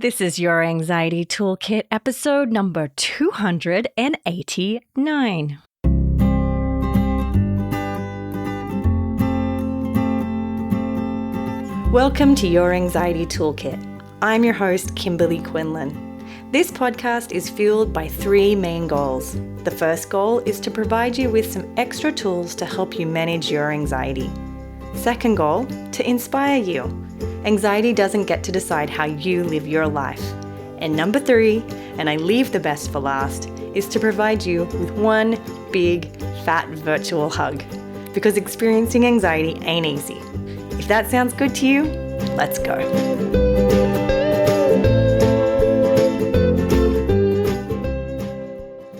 This is your Anxiety Toolkit, episode number 289. Welcome to Your Anxiety Toolkit. I'm your host, Kimberly Quinlan. This podcast is fueled by three main goals. The first goal is to provide you with some extra tools to help you manage your anxiety. Second goal, to inspire you. Anxiety doesn't get to decide how you live your life. And number three, and I leave the best for last, is to provide you with one big, fat virtual hug. Because experiencing anxiety ain't easy. If that sounds good to you, let's go.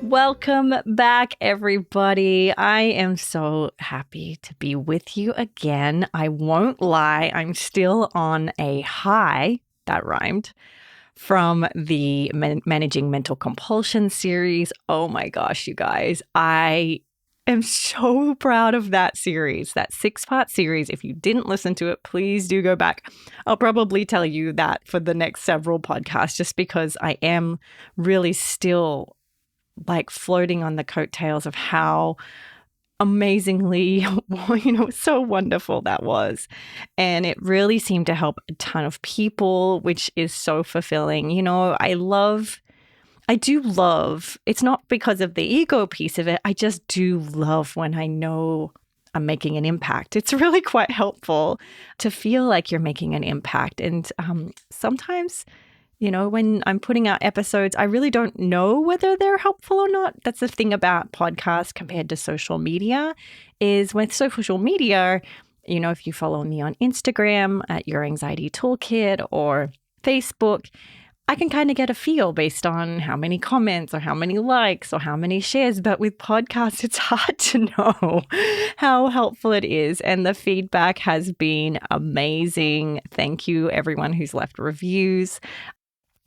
Welcome back, everybody. I am so happy to be with you again. I won't lie, I'm still on a high, that rhymed, from the Managing Mental Compulsion series. Oh my gosh, you guys. I am so proud of that series, that 6-part series. If you didn't listen to it, please do go back. I'll probably tell you that for the next several podcasts, just because I am really still like floating on the coattails of how amazingly, so wonderful that was. And it really seemed to help a ton of people, which is so fulfilling. I do love, it's not because of the ego piece of it. I just do love when I know I'm making an impact. It's really quite helpful to feel like you're making an impact. And sometimes, when I'm putting out episodes, I really don't know whether they're helpful or not. That's the thing about podcasts compared to social media, is with social media, if you follow me on Instagram at Your Anxiety Toolkit or Facebook, I can kind of get a feel based on how many comments or how many likes or how many shares. But with podcasts, it's hard to know how helpful it is. And the feedback has been amazing. Thank you, everyone who's left reviews.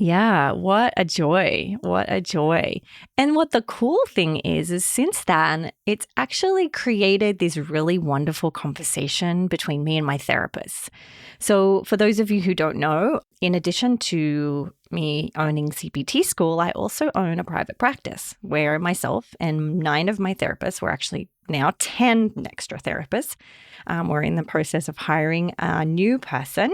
Yeah, what a joy. What a joy. And what the cool thing is since then, it's actually created this really wonderful conversation between me and my therapist. So for those of you who don't know, in addition to me owning CBT School, I also own a private practice where myself and 9 of my therapists, we're actually now 10 extra therapists, we're in the process of hiring a new person.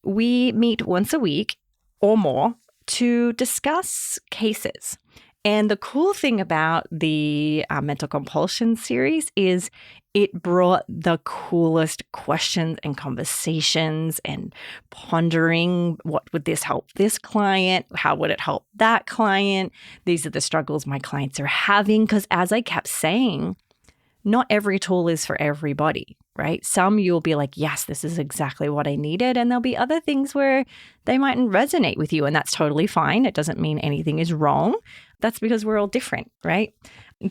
We meet once a week or more to discuss cases. And the cool thing about the Mental Compulsion series is it brought the coolest questions and conversations and pondering, what would this help this client? How would it help that client? These are the struggles my clients are having. Because as I kept saying, not every tool is for everybody, right? Some you'll be like, yes, this is exactly what I needed. And there'll be other things where they mightn't resonate with you. And that's totally fine. It doesn't mean anything is wrong. That's because we're all different, right?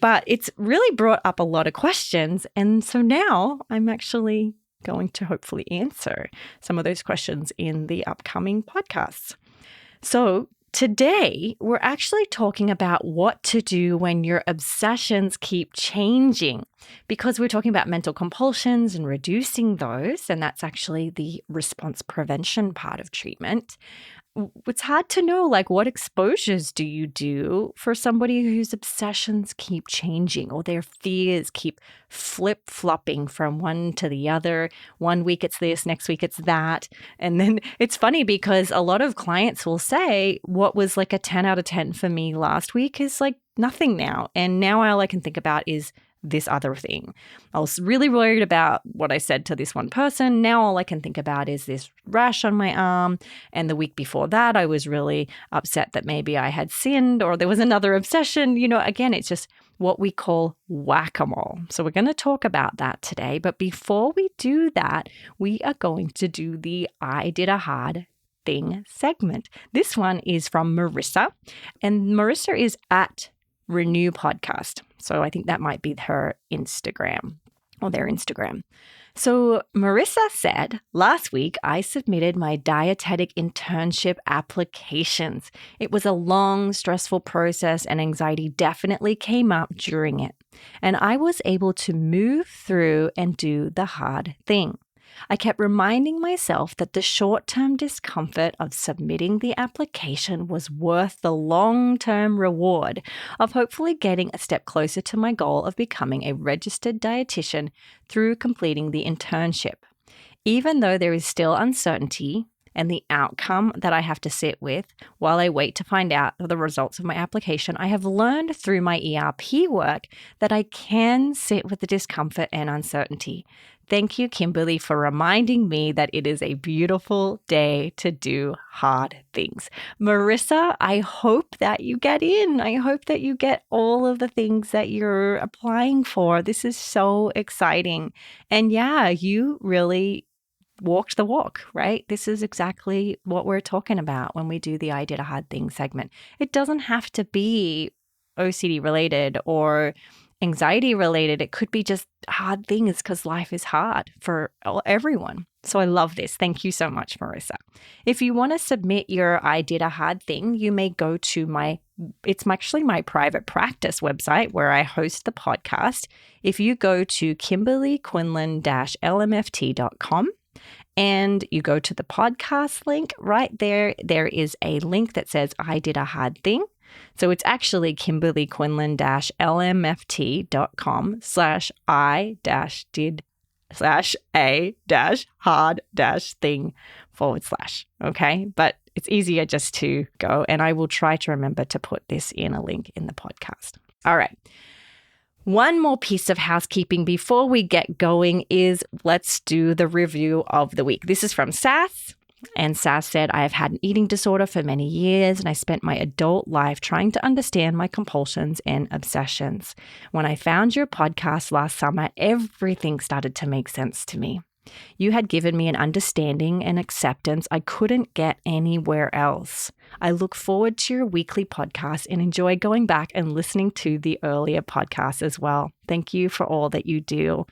But it's really brought up a lot of questions. And so now I'm actually going to hopefully answer some of those questions in the upcoming podcasts. So today, we're actually talking about what to do when your obsessions keep changing, because we're talking about mental compulsions and reducing those, and that's actually the response prevention part of treatment. It's hard to know, what exposures do you do for somebody whose obsessions keep changing or their fears keep flip-flopping from one to the other. One week it's this, next week it's that. And then it's funny because a lot of clients will say what was like a 10 out of 10 for me last week is like nothing now. And now all I can think about is this other thing. I was really worried about what I said to this one person. Now all I can think about is this rash on my arm. And the week before that, I was really upset that maybe I had sinned or there was another obsession. Again, it's just what we call whack-a-mole. So we're going to talk about that today. But before we do that, we are going to do the I Did a Hard Thing segment. This one is from Marissa. And Marissa is at Renew Podcast. So I think that might be her Instagram or their Instagram. So Marissa said, last week I submitted my dietetic internship applications. It was a long, stressful process and anxiety definitely came up during it. And I was able to move through and do the hard thing. I kept reminding myself that the short-term discomfort of submitting the application was worth the long-term reward of hopefully getting a step closer to my goal of becoming a registered dietitian through completing the internship. Even though there is still uncertainty and the outcome that I have to sit with while I wait to find out the results of my application, I have learned through my ERP work that I can sit with the discomfort and uncertainty. Thank you, Kimberly, for reminding me that it is a beautiful day to do hard things. Marissa, I hope that you get in. I hope that you get all of the things that you're applying for. This is so exciting. And yeah, you really walked the walk, right? This is exactly what we're talking about when we do the I Did a Hard Thing segment. It doesn't have to be OCD related or anxiety related. It could be just hard things because life is hard for everyone. So I love this. Thank you so much, Marissa. If you want to submit your I Did a Hard Thing, you may go to it's actually my private practice website where I host the podcast. If you go to kimberlyquinlan-lmft.com, and you go to the podcast link right there, there is a link that says I Did a Hard Thing. So it's actually kimberlyquinlan-lmft.com/I-did/a-hard-thing/. Okay. But it's easier just to go, and I will try to remember to put this in a link in the podcast. All right. One more piece of housekeeping before we get going is let's do the review of the week. This is from Sass. And Sass said, I have had an eating disorder for many years, and I spent my adult life trying to understand my compulsions and obsessions. When I found your podcast last summer, everything started to make sense to me. You had given me an understanding and acceptance I couldn't get anywhere else. I look forward to your weekly podcast and enjoy going back and listening to the earlier podcasts as well. Thank you for all that you do.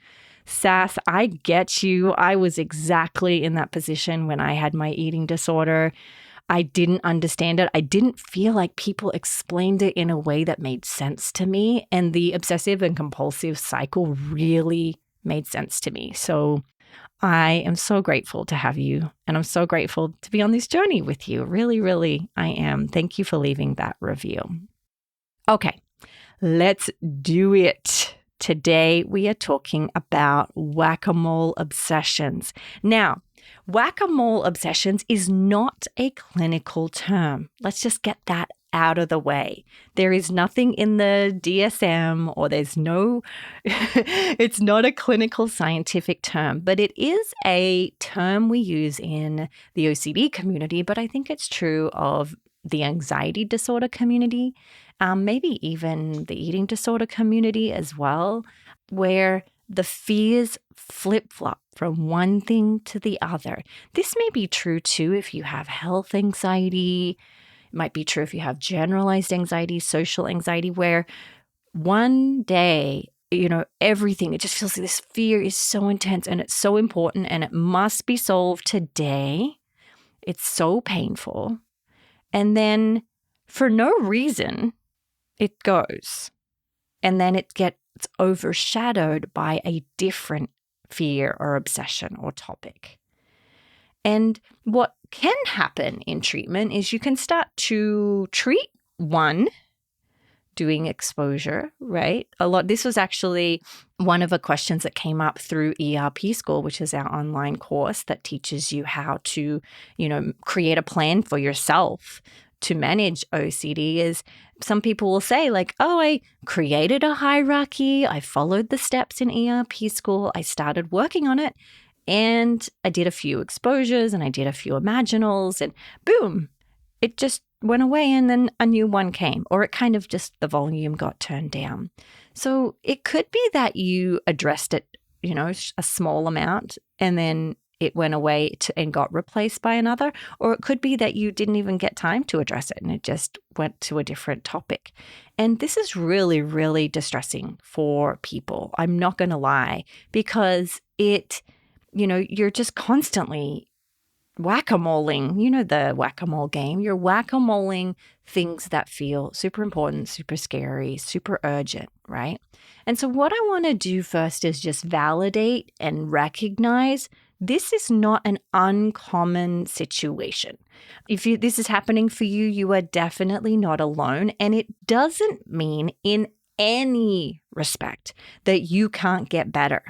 Sass, I get you. I was exactly in that position when I had my eating disorder. I didn't understand it. I didn't feel like people explained it in a way that made sense to me. And the obsessive and compulsive cycle really made sense to me. So I am so grateful to have you, and I'm so grateful to be on this journey with you. Really, really, I am. Thank you for leaving that review. Okay, let's do it. Today, we are talking about whack-a-mole obsessions. Now, whack-a-mole obsessions is not a clinical term. Let's just get that out of the way. There is nothing in the DSM or it's not a clinical scientific term, but it is a term we use in the OCD community, but I think it's true of the anxiety disorder community, maybe even the eating disorder community as well, where the fears flip-flop from one thing to the other. This may be true too if you have health anxiety. It might be true if you have generalized anxiety, social anxiety, where one day, everything, it just feels like this fear is so intense and it's so important and it must be solved today. It's so painful. And then for no reason, it goes. And then it gets overshadowed by a different fear or obsession or topic. And what can happen in treatment is you can start to treat one, doing exposure, right? This was actually one of the questions that came up through ERP School, which is our online course that teaches you how to, create a plan for yourself to manage OCD. Is some people will say like, oh, I created a hierarchy. I followed the steps in ERP School. I started working on it. And I did a few exposures and I did a few imaginals and boom, it just went away and then a new one came, or it kind of just the volume got turned down. So it could be that you addressed it, a small amount and then it went away and got replaced by another, or it could be that you didn't even get time to address it and it just went to a different topic. And this is really, really distressing for people. I'm not going to lie, because you're just constantly whack-a-moling, the whack-a-mole game. You're whack-a-moling things that feel super important, super scary, super urgent, right? And so what I want to do first is just validate and recognize This is not an uncommon situation. If this is happening for you, you are definitely not alone. And it doesn't mean in any respect that you can't get better,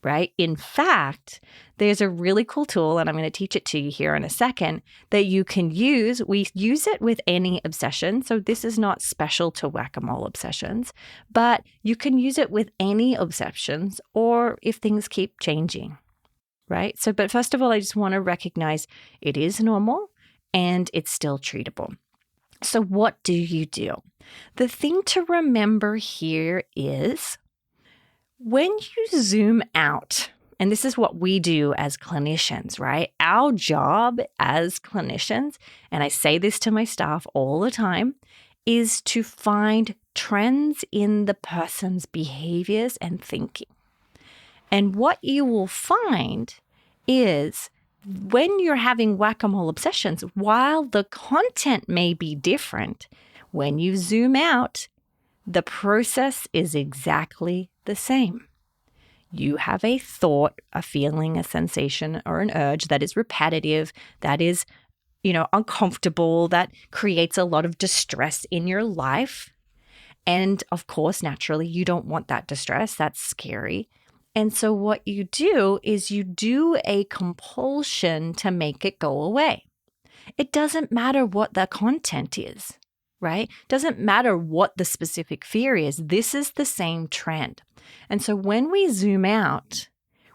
right? In fact, there's a really cool tool, and I'm going to teach it to you here in a second, that you can use. We use it with any obsession. So this is not special to whack-a-mole obsessions, but you can use it with any obsessions or if things keep changing, right? So, but first of all, I just want to recognize it is normal and it's still treatable. So what do you do? The thing to remember here is when you zoom out, and this is what we do as clinicians, right? Our job as clinicians, and I say this to my staff all the time, is to find trends in the person's behaviors and thinking. And what you will find is when you're having whack-a-mole obsessions, while the content may be different, when you zoom out, the process is exactly the same. You have a thought, a feeling, a sensation, or an urge that is repetitive, that is, uncomfortable, that creates a lot of distress in your life. And of course, naturally, you don't want that distress. That's scary. And so what you do is you do a compulsion to make it go away. It doesn't matter what the content is, right? It doesn't matter what the specific fear is. This is the same trend. And so when we zoom out,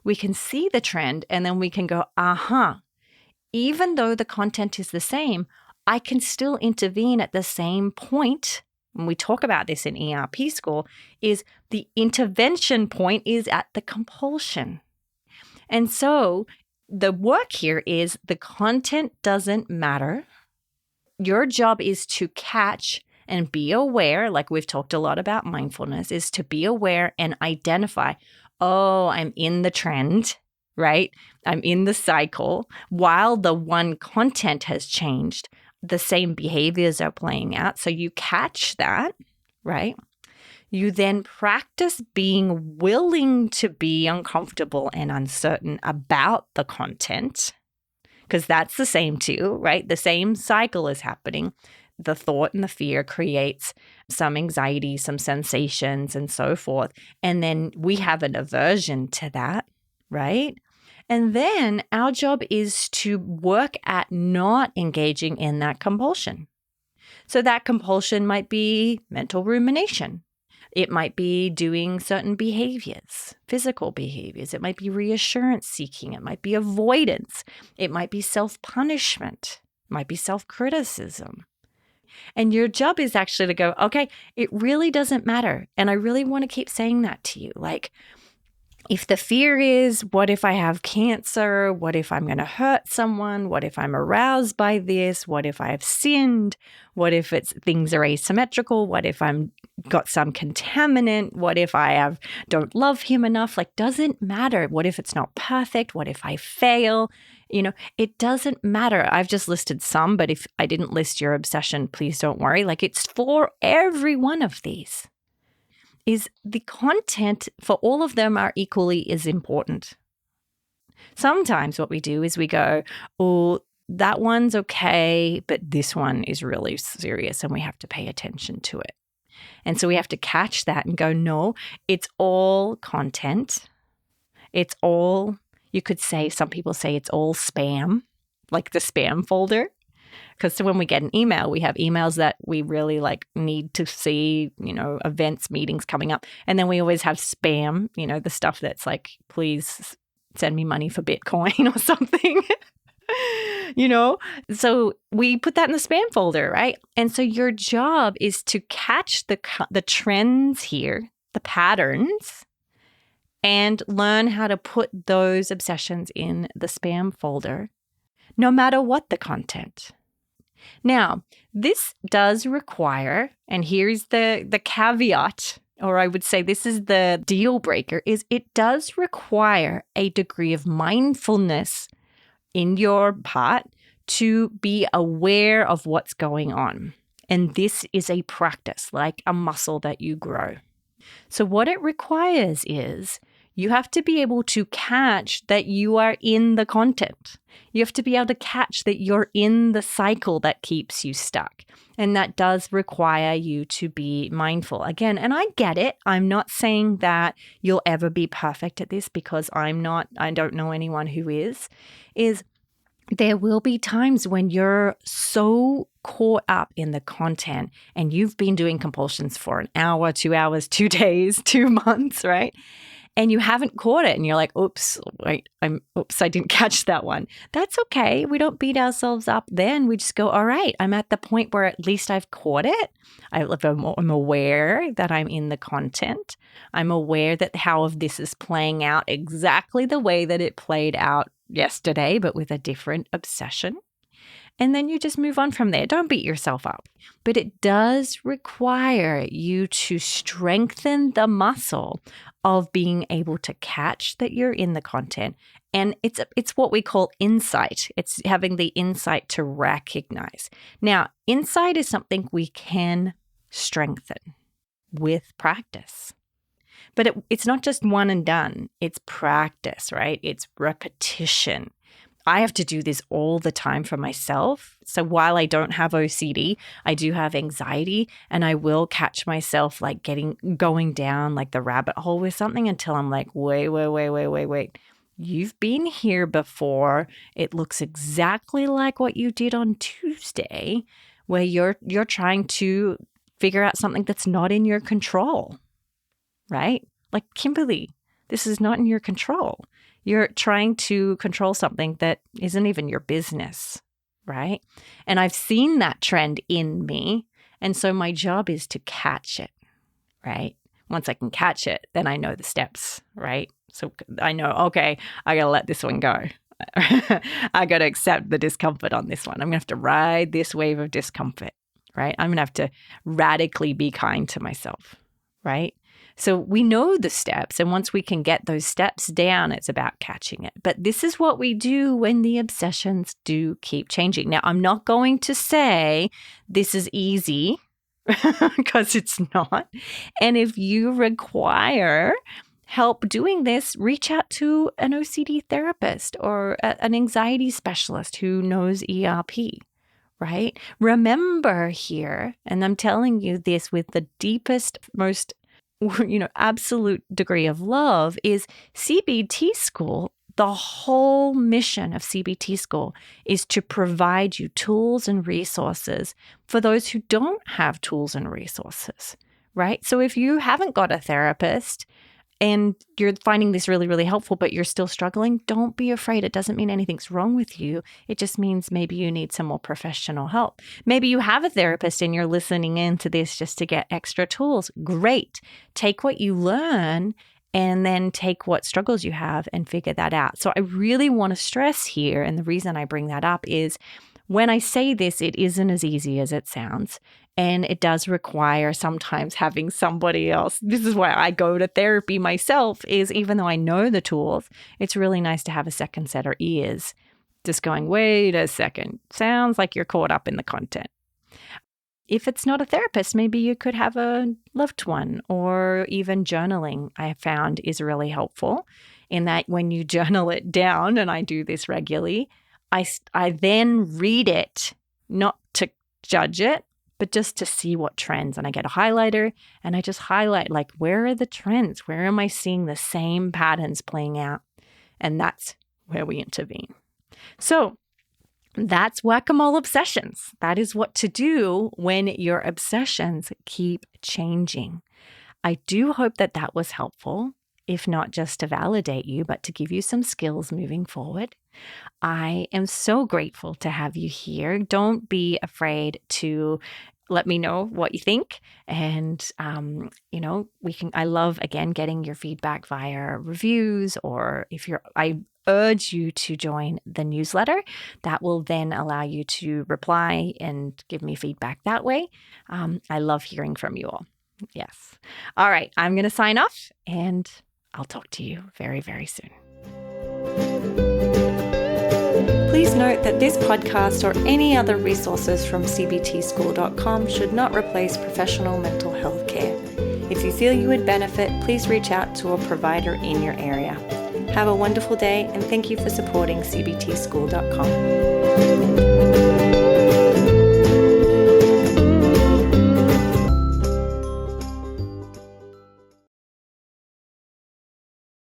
we can see the trend and then we can go, even though the content is the same, I can still intervene at the same point. When we talk about this in ERP school, is the intervention point is at the compulsion. And so the work here is the content doesn't matter. Your job is to catch and be aware, like we've talked a lot about mindfulness, is to be aware and identify, I'm in the trend, right? I'm in the cycle. While the one content has changed, the same behaviors are playing out. So you catch that, right? You then practice being willing to be uncomfortable and uncertain about the content, because that's the same too, right? The same cycle is happening. The thought and the fear creates some anxiety, some sensations, and so forth. And then we have an aversion to that, right? And then our job is to work at not engaging in that compulsion. So that compulsion might be mental rumination. It might be doing certain behaviors, physical behaviors. It might be reassurance seeking. It might be avoidance. It might be self-punishment. It might be self-criticism. And your job is actually to go, okay, it really doesn't matter. And I really want to keep saying that to you. Like, if the fear is, what if I have cancer? What if I'm going to hurt someone? What if I'm aroused by this? What if I have sinned? What if things are asymmetrical? What if I'm got some contaminant? What if I don't love him enough? Like, doesn't matter. What if it's not perfect? What if I fail? It doesn't matter. I've just listed some, but if I didn't list your obsession, please don't worry. Like, it's for every one of these. Is the content for all of them are equally as important. Sometimes what we do is we go, that one's okay, but this one is really serious and we have to pay attention to it. And so we have to catch that and go, no, it's all content. It's all, you could say, some people say it's all spam, like the spam folder. Because when we get an email, we have emails that we really need to see, events, meetings coming up. And then we always have spam, the stuff that's like, please send me money for Bitcoin or something, So we put that in the spam folder, right? And so your job is to catch the trends here, the patterns, and learn how to put those obsessions in the spam folder, no matter what the content. Now, this does require, and here's the caveat, or I would say this is the deal breaker, is it does require a degree of mindfulness in your part to be aware of what's going on. And this is a practice, like a muscle that you grow. So what it requires is You have to be able to catch that you are in the content. You have to be able to catch that you're in the cycle that keeps you stuck. And that does require you to be mindful. Again, and I get it. I'm not saying that you'll ever be perfect at this, because I don't know anyone who is there will be times when you're so caught up in the content and you've been doing compulsions for an hour, 2 hours, 2 days, 2 months, right? And you haven't caught it and you're like, oops, I didn't catch that one. That's okay. We don't beat ourselves up then. We just go, all right, I'm at the point where at least I've caught it. I'm aware that I'm in the content. I'm aware that how of this is playing out exactly the way that it played out yesterday, but with a different obsession. And then you just move on from there. Don't beat yourself up. But it does require you to strengthen the muscle of being able to catch that you're in the content. And it's what we call insight. It's having the insight to recognize. Now, insight is something we can strengthen with practice. But it's not just one and done. It's practice, right? It's repetition. I have to do this all the time for myself. So while I don't have OCD, I do have anxiety, and I will catch myself like going down like the rabbit hole with something until I'm like, wait. You've been here before. It looks exactly like what you did on Tuesday, where you're trying to figure out something that's not in your control, right? Like, Kimberly, this is not in your control. You're trying to control something that isn't even your business, right? And I've seen that trend in me. And so my job is to catch it, right? Once I can catch it, then I know the steps, right? So I know, okay, I got to let this one go. I got to accept the discomfort on this one. I'm going to have to ride this wave of discomfort, right? I'm going to have to radically be kind to myself, right? So we know the steps, and once we can get those steps down, it's about catching it. But this is what we do when the obsessions do keep changing. Now, I'm not going to say this is easy because it's not. And if you require help doing this, reach out to an OCD therapist or an anxiety specialist who knows ERP. Right? Remember here, and I'm telling you this with the deepest, most absolute degree of love, is CBT School. The whole mission of CBT School is to provide you tools and resources for those who don't have tools and resources, right? So if you haven't got a therapist and you're finding this really, really helpful, but you're still struggling, don't be afraid. It doesn't mean anything's wrong with you. It just means maybe you need some more professional help. Maybe you have a therapist and you're listening into this just to get extra tools. Great. Take what you learn and then take what struggles you have and figure that out. So I really want to stress here, and the reason I bring that up is when I say this, it isn't as easy as it sounds. And it does require sometimes having somebody else. This is why I go to therapy myself, is even though I know the tools, it's really nice to have a second set of ears just going, wait a second, sounds like you're caught up in the content. If it's not a therapist, maybe you could have a loved one, or even journaling I have found is really helpful in that when you journal it down, and I do this regularly, I then read it, not to judge it, but just to see what trends. And I get a highlighter and I just highlight, like, where are the trends? Where am I seeing the same patterns playing out? And that's where we intervene. So that's whack-a-mole obsessions. That is what to do when your obsessions keep changing. I do hope that that was helpful, if not just to validate you, but to give you some skills moving forward. I am so grateful to have you here. Don't be afraid to let me know what you think. And, I love, again, getting your feedback via reviews, or I urge you to join the newsletter. That will then allow you to reply and give me feedback that way. I love hearing from you all. Yes. All right. I'm going to sign off, and I'll talk to you very, very soon. Please note that this podcast or any other resources from cbtschool.com should not replace professional mental health care. If you feel you would benefit, please reach out to a provider in your area. Have a wonderful day, and thank you for supporting cbtschool.com.